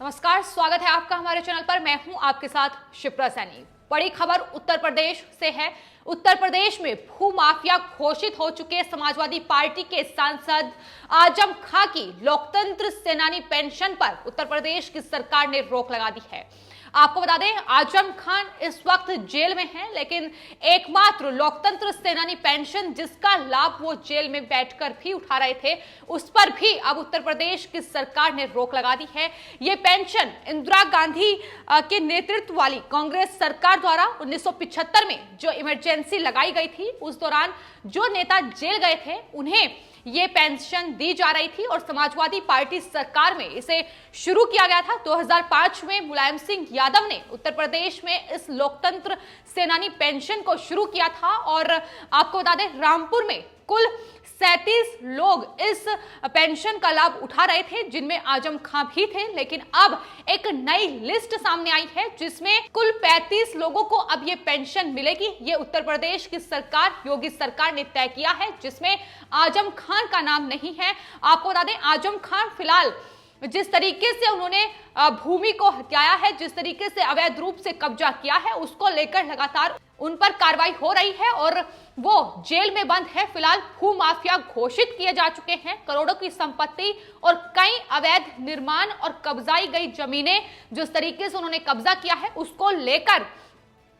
नमस्कार, स्वागत है आपका हमारे चैनल पर। मैं हूं आपके साथ शिप्रा सैनी। बड़ी खबर उत्तर प्रदेश से है। उत्तर प्रदेश में भूमाफिया घोषित हो चुके समाजवादी पार्टी के सांसद आजम खां की लोकतंत्र सेनानी पेंशन पर उत्तर प्रदेश की सरकार ने रोक लगा दी है। आपको बता दें, आजम खान इस वक्त जेल में हैं, लेकिन एकमात्र लोकतंत्र सेनानी पेंशन जिसका लाभ वो जेल में बैठकर भी उठा रहे थे, उस पर भी अब उत्तर प्रदेश की सरकार ने रोक लगा दी है। ये पेंशन इंदिरा गांधी के नेतृत्व वाली कांग्रेस सरकार द्वारा 1975 में जो इमरजेंसी लगाई गई थी, उस दौरान जो नेता जेल गए थे उन्हें ये पेंशन दी जा रही थी और समाजवादी पार्टी सरकार में इसे शुरू किया गया था। 2005 में मुलायम सिंह यादव ने उत्तर प्रदेश में इस लोकतंत्र सेनानी पेंशन को शुरू किया था और आपको बता दें, रामपुर में कुल 37 लोग इस पेंशन का लाभ उठा रहे थे, जिनमें आजम खां भी थे। लेकिन अब एक नई लिस्ट सामने आई है जिसमें कुल 35 लोगों को अब ये पेंशन मिलेगी। ये उत्तर प्रदेश की सरकार, योगी सरकार ने तय किया है, जिसमें आजम खान का नाम नहीं है। आपको बता दें, आजम खान फिलहाल जिस तरीके से उन्होंने भूमि को हत्याया है, जिस तरीके से अवैध रूप से कब्जा किया है, उसको लेकर लगातार उन पर कार्रवाई हो रही है और वो जेल में बंद है। फिलहाल भूमाफिया घोषित किए जा चुके हैं। करोड़ों की संपत्ति और कई अवैध निर्माण और कब्जाई गई जमीनें जिस तरीके से उन्होंने कब्जा किया है, उसको लेकर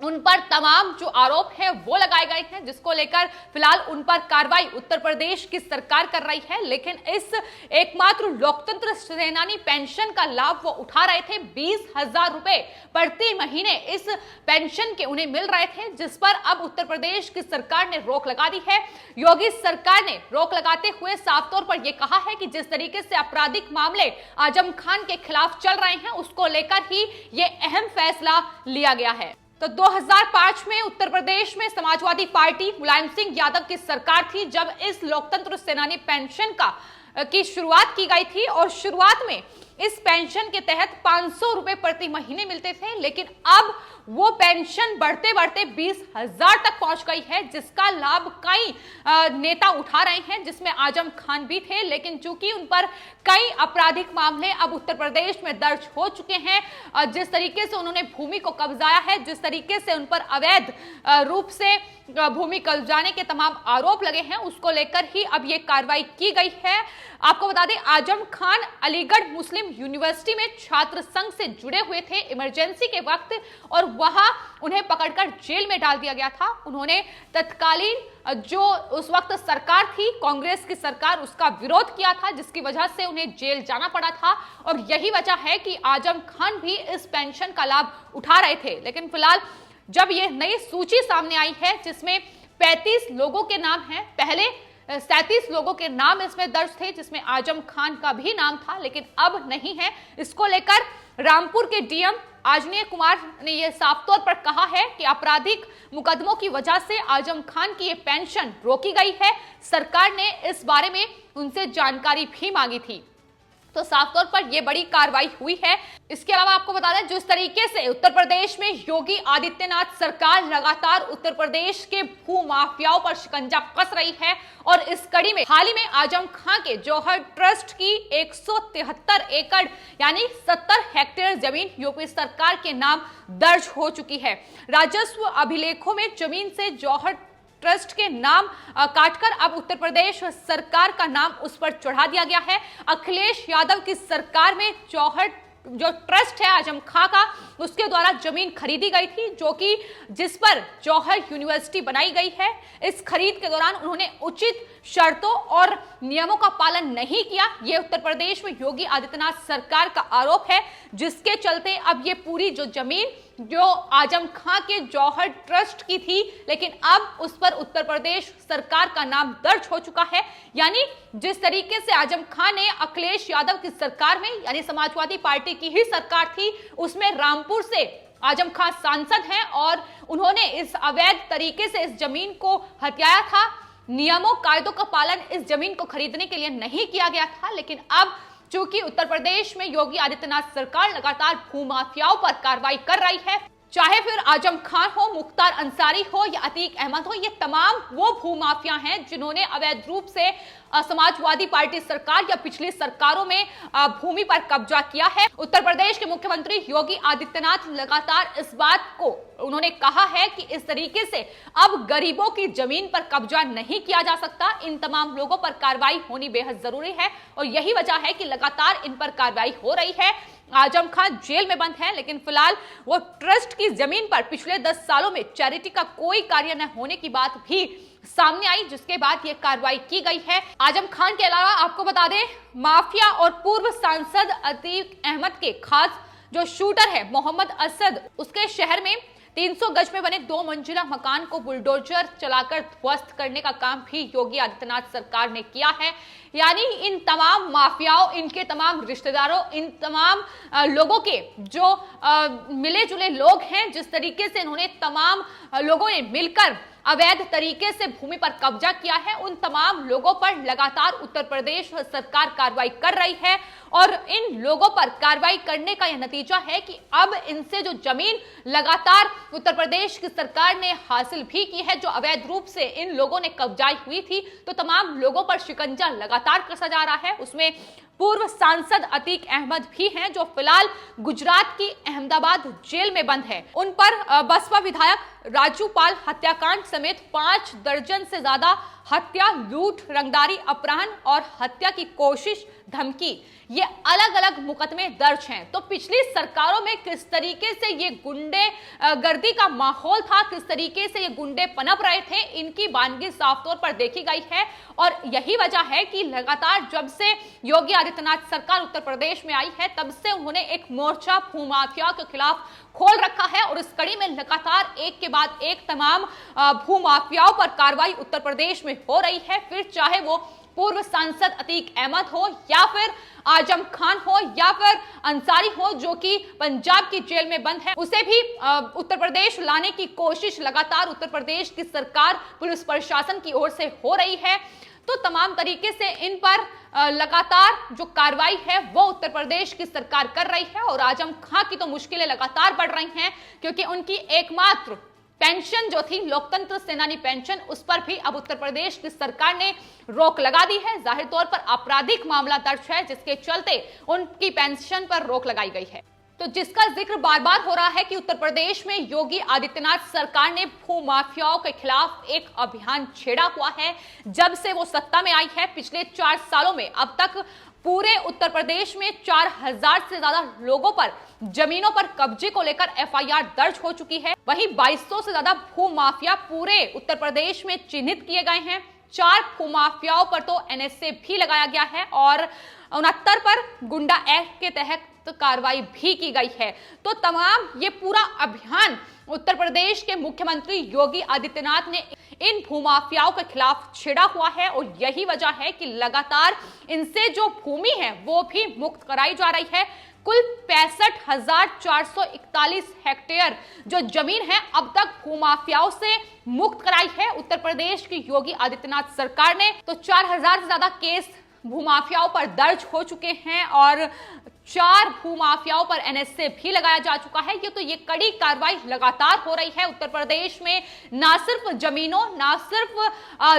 उन पर तमाम जो आरोप हैं वो लगाए गए हैं, जिसको लेकर फिलहाल उन पर कार्रवाई उत्तर प्रदेश की सरकार कर रही है। लेकिन इस एकमात्र लोकतंत्र सेनानी पेंशन का लाभ वो उठा रहे थे। 20,000 रुपए प्रति महीने इस पेंशन के उन्हें मिल रहे थे, जिस पर अब उत्तर प्रदेश की सरकार ने रोक लगा दी है। योगी सरकार ने रोक लगाते हुए साफ तौर पर यह कहा है कि जिस तरीके से आपराधिक मामले आजम खान के खिलाफ चल रहे हैं, उसको लेकर ही ये अहम फैसला लिया गया है। तो 2005 में उत्तर प्रदेश में समाजवादी पार्टी मुलायम सिंह यादव की सरकार थी, जब इस लोकतंत्र सेनानी पेंशन की शुरुआत की गई थी और शुरुआत में इस पेंशन के तहत 500 रुपए प्रति महीने मिलते थे। लेकिन अब वो पेंशन बढ़ते बढ़ते 20,000 तक पहुंच गई है, जिसका लाभ कई नेता उठा रहे हैं, जिसमें आजम खान भी थे। लेकिन चूंकि उन पर कई आपराधिक मामले अब उत्तर प्रदेश में दर्ज हो चुके हैं, जिस तरीके से उन्होंने भूमि को कब्जाया है, जिस तरीके से उन पर अवैध रूप से भूमि कब्जाने के तमाम आरोप लगे हैं, उसको लेकर ही अब ये कार्रवाई की गई है। आपको बता दें, आजम खान अलीगढ़ मुस्लिम यूनिवर्सिटी में छात्र संघ से जुड़े हुए थे इमरजेंसी के वक्त और वहां उन्हें पकड़कर जेल में डाल दिया गया था। उन्होंने तत्कालीन जो उस वक्त सरकार थी, कांग्रेस की सरकार, उसका विरोध किया था, जिसकी वजह से उन्हें जेल जाना पड़ा था और यही वजह है कि आजम खान भी इस पेंशन का लाभ उठा रहे थे। लेकिन फिलहाल जब ये नई सूची सामने आई है, जिसमें 35 लोगों के नाम हैं, पहले 37 लोगों के नाम इसमें दर्ज थे, जिसमें आजम खान का भी नाम था, लेकिन अब नहीं है। इसको लेकर रामपुर के डीएम आजनेय कुमार ने यह साफ तौर पर कहा है कि आपराधिक मुकदमों की वजह से आजम खान की ये पेंशन रोकी गई है। सरकार ने इस बारे में उनसे जानकारी भी मांगी थी, तो साफ तौर पर यह बड़ी कार्रवाई हुई है। इसके अलावा आपको बता दें, जिस तरीके से उत्तर प्रदेश में योगी आदित्यनाथ सरकार लगातार उत्तर प्रदेश के भू माफियाओं पर शिकंजा कस रही है और इस कड़ी में हाल ही में आजम खां के जौहर ट्रस्ट की 173 एकड़ यानी 70 हेक्टेयर जमीन यूपी सरकार के नाम दर्ज हो चुकी है। राजस्व अभिलेखों में जमीन से जौहर ट्रस्ट के नाम काटकर अब उत्तर प्रदेश सरकार का नाम उस पर चढ़ा दिया गया है। अखिलेश यादव की सरकार में जौहर जो ट्रस्ट है आजम खां का, उसके द्वारा जमीन खरीदी गई थी, जो कि जिस पर जौहर यूनिवर्सिटी बनाई गई है। इस खरीद के दौरान उन्होंने उचित शर्तों और नियमों का पालन नहीं किया। ये उत्तर प्रदेश में योगी आदित्यनाथ सरकार का आरोप है, जिसके चलते अब ये पूरी जो जमीन जो आजम खां के जौहर ट्रस्ट की थी, लेकिन अब उस पर उत्तर प्रदेश सरकार का नाम दर्ज हो चुका है। यानी जिस तरीके से आजम खां ने अखिलेश यादव की सरकार में, यानी समाजवादी पार्टी की ही सरकार थी, उसमें रामपुर से आजम खां सांसद हैं और उन्होंने इस अवैध तरीके से इस जमीन को हथियाया था। नियमों कायदों का पालन इस जमीन को खरीदने के लिए नहीं किया गया था। लेकिन अब चूंकि उत्तर प्रदेश में योगी आदित्यनाथ सरकार लगातार भूमाफियाओं पर कार्रवाई कर रही है, चाहे फिर आजम खान हो, मुख्तार अंसारी हो या अतीक अहमद हो, ये तमाम वो भूमाफिया हैं जिन्होंने अवैध रूप से समाजवादी पार्टी सरकार या पिछली सरकारों में भूमि पर कब्जा किया है। उत्तर प्रदेश के मुख्यमंत्री योगी आदित्यनाथ लगातार इस बात को उन्होंने कहा है कि इस तरीके से अब गरीबों की जमीन पर कब्जा नहीं किया जा सकता। इन तमाम लोगों पर कार्रवाई होनी बेहद जरूरी है और यही वजह है कि लगातार इन पर कार्रवाई हो रही है। आजम खान जेल में बंद है, लेकिन फिलहाल वो ट्रस्ट की जमीन पर पिछले 10 सालों में चैरिटी का कोई कार्य न होने की बात भी सामने आई, जिसके बाद ये कार्रवाई की गई है। आजम खान के अलावा आपको बता दें, माफिया और पूर्व सांसद अतीक अहमद के खास जो शूटर है मोहम्मद असद, उसके शहर में 300 गज में बने 2 मंजिला मकान को बुलडोजर चलाकर ध्वस्त करने का काम भी योगी आदित्यनाथ सरकार ने किया है। यानी इन तमाम माफियाओं, इनके तमाम रिश्तेदारों, इन तमाम लोगों के जो मिले जुले लोग हैं, जिस तरीके से इन्होंने तमाम लोगों ने मिलकर अवैध तरीके से भूमि पर कब्जा किया है, उन तमाम लोगों पर लगातार उत्तर प्रदेश सरकार कार्रवाई कर रही है। और इन लोगों पर कार्रवाई करने का यह नतीजा है कि अब इनसे जो जमीन लगातार उत्तर प्रदेश की सरकार ने हासिल भी की है, जो अवैध रूप से इन लोगों ने कब्जाई हुई थी, तो तमाम लोगों पर शिकंजा लगातार कसा जा रहा है। उसमें पूर्व सांसद अतीक अहमद भी हैं, जो फिलहाल गुजरात की अहमदाबाद जेल में बंद है। उन पर बसपा विधायक राजू पाल हत्याकांड समेत 5 दर्जन से ज्यादा हत्या, लूट, रंगदारी, अपहरण और हत्या की कोशिश, धमकी, ये अलग अलग मुकदमे दर्ज हैं। तो पिछली सरकारों में किस तरीके से ये गुंडे गर्दी का माहौल था, किस तरीके से ये गुंडे पनप रहे थे, इनकी बानगी साफ तौर पर देखी गई है। और यही वजह है कि लगातार जब से योगी आदित्यनाथ सरकार उत्तर प्रदेश में आई है, तब से उन्होंने एक मोर्चा भूमाफिया के खिलाफ खोल रखा है और इस कड़ी में लगातार एक के बाद एक तमाम भूमाफियाओं पर कार्रवाई उत्तर प्रदेश में हो रही है। फिर चाहे वो पूर्व सांसद अतीक अहमद हो या फिर आजम खान हो या फिर अंसारी हो, जो कि पंजाब की जेल में बंद है, उसे भी उत्तर प्रदेश लाने की कोशिश लगातार उत्तर प्रदेश की सरकार, पुलिस प्रशासन की ओर से हो रही है। तो तमाम तरीके से इन पर लगातार जो कार्रवाई है वो उत्तर प्रदेश की सरकार कर रही है। और आजम खान की तो मुश्किलें लगातार बढ़ रही हैं, क्योंकि उनकी एकमात्र पेंशन जो थी लोकतंत्र सेनानी पेंशन, उस पर भी अब उत्तर प्रदेश की सरकार ने रोक लगा दी है। जाहिर तौर पर आपराधिक मामला दर्ज है, जिसके चलते उनकी पेंशन पर रोक लगाई गई है। तो जिसका जिक्र बार बार हो रहा है कि उत्तर प्रदेश में योगी आदित्यनाथ सरकार ने भूमाफियाओं के खिलाफ एक अभियान छेड़ा हुआ है। जब से वो सत्ता में आई है, पिछले 4 सालों में अब तक पूरे उत्तर प्रदेश में 4000 से ज्यादा लोगों पर जमीनों पर कब्जे को लेकर एफआईआर दर्ज हो चुकी है। वहीं 2200 से ज्यादा भूमाफिया पूरे उत्तर प्रदेश में चिन्हित किए गए हैं। 4 भूमाफियाओं पर तो एनएसए भी लगाया गया है और 69 पर गुंडा एक्ट के तहत कार्रवाई भी की गई है। तो तमाम ये पूरा अभियान उत्तर प्रदेश के मुख्यमंत्री योगी आदित्यनाथ ने इन भूमाफियाओं के खिलाफ छेड़ा हुआ है और यही वजह है कि लगातार इनसे जो भूमि है वो भी मुक्त कराई जा रही है। कुल 65,441 हेक्टेयर जो जमीन है अब तक भूमाफियाओं से मुक्त कराई है उत्तर प्रदेश की योगी आदित्यनाथ सरकार ने। तो 4000 से ज्यादा केस भूमाफियाओं पर दर्ज हो चुके हैं और 4 भूमाफियाओं पर एनएसए भी लगाया जा चुका है। ये कड़ी कार्रवाई लगातार हो रही है उत्तर प्रदेश में। ना सिर्फ जमीनों, ना सिर्फ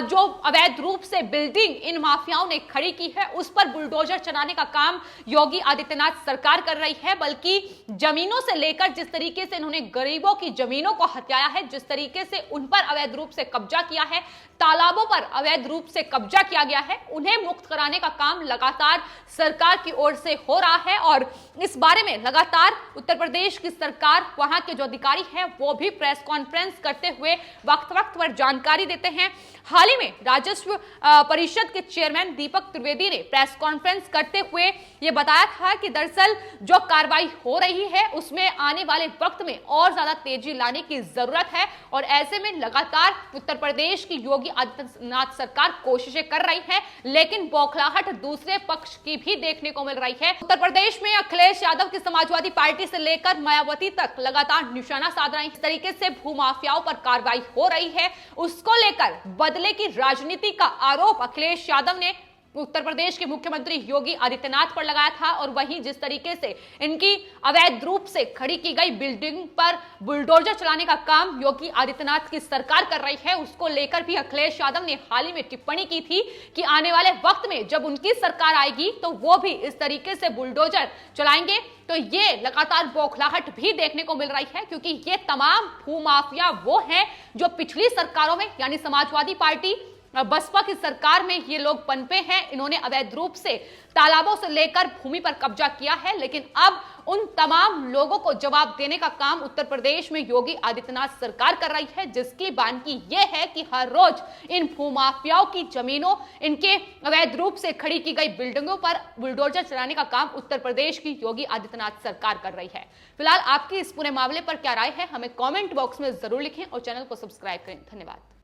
जो अवैध रूप से बिल्डिंग इन माफियाओं ने खड़ी की है उस पर बुलडोजर चलाने का काम योगी आदित्यनाथ सरकार कर रही है, बल्कि जमीनों से लेकर जिस तरीके से इन्होंने गरीबों की जमीनों को हत्याया है, जिस तरीके से उन पर अवैध रूप से कब्जा किया है, तालाबों पर अवैध रूप से कब्जा किया गया है, उन्हें मुक्त कराने का काम लगातार सरकार की ओर से हो रहा है। और इस बारे में लगातार उत्तर प्रदेश की सरकार, वहां के जो अधिकारी हैं वो भी प्रेस कॉन्फ्रेंस करते हुए वक्त वक्त पर जानकारी देते हैं। हाल ही में राजस्व परिषद के चेयरमैन दीपक त्रिवेदी ने प्रेस कॉन्फ्रेंस करते हुए ये बताया था कि दरअसल जो कार्रवाई हो रही है उसमें आने वाले वक्त में और ज्यादा तेजी लाने की जरूरत है और ऐसे में लगातार उत्तर प्रदेश की योगी आदित्यनाथ सरकार कोशिशें कर रही है, लेकिन बौखलाहट दूसरे पक्ष की भी देखने को मिल रही है। उत्तर प्रदेश में अखिलेश यादव की समाजवादी पार्टी से लेकर मायावती तक लगातार निशाना साध रही, इस तरीके से भूमाफियाओं पर कार्रवाई हो रही है। उसको लेकर बदले की राजनीति का आरोप अखिलेश यादव ने उत्तर प्रदेश के मुख्यमंत्री योगी आदित्यनाथ पर लगाया था और वहीं जिस तरीके से इनकी अवैध रूप से खड़ी की गई बिल्डिंग पर बुलडोजर चलाने का काम योगी आदित्यनाथ की सरकार कर रही है, उसको लेकर भी अखिलेश यादव ने हाल ही में टिप्पणी की थी कि आने वाले वक्त में जब उनकी सरकार आएगी तो वो भी इस तरीके से बुलडोजर चलाएंगे। तो ये लगातार बौखलाहट भी देखने को मिल रही है, क्योंकि ये तमाम भूमाफिया वो हैं जो पिछली सरकारों में यानी समाजवादी पार्टी बसपा की सरकार में ये लोग पनपे हैं। इन्होंने अवैध रूप से तालाबों से लेकर भूमि पर कब्जा किया है, लेकिन अब उन तमाम लोगों को जवाब देने का काम उत्तर प्रदेश में योगी आदित्यनाथ सरकार कर रही है, जिसकी बानगी ये है कि हर रोज इन भूमाफियाओं की जमीनों, इनके अवैध रूप से खड़ी की गई बिल्डिंगों पर बुलडोजर चलाने का काम उत्तर प्रदेश की योगी आदित्यनाथ सरकार कर रही है। फिलहाल आपकी इस पूरे मामले पर क्या राय है, हमें कॉमेंट बॉक्स में जरूर लिखें और चैनल को सब्सक्राइब करें। धन्यवाद।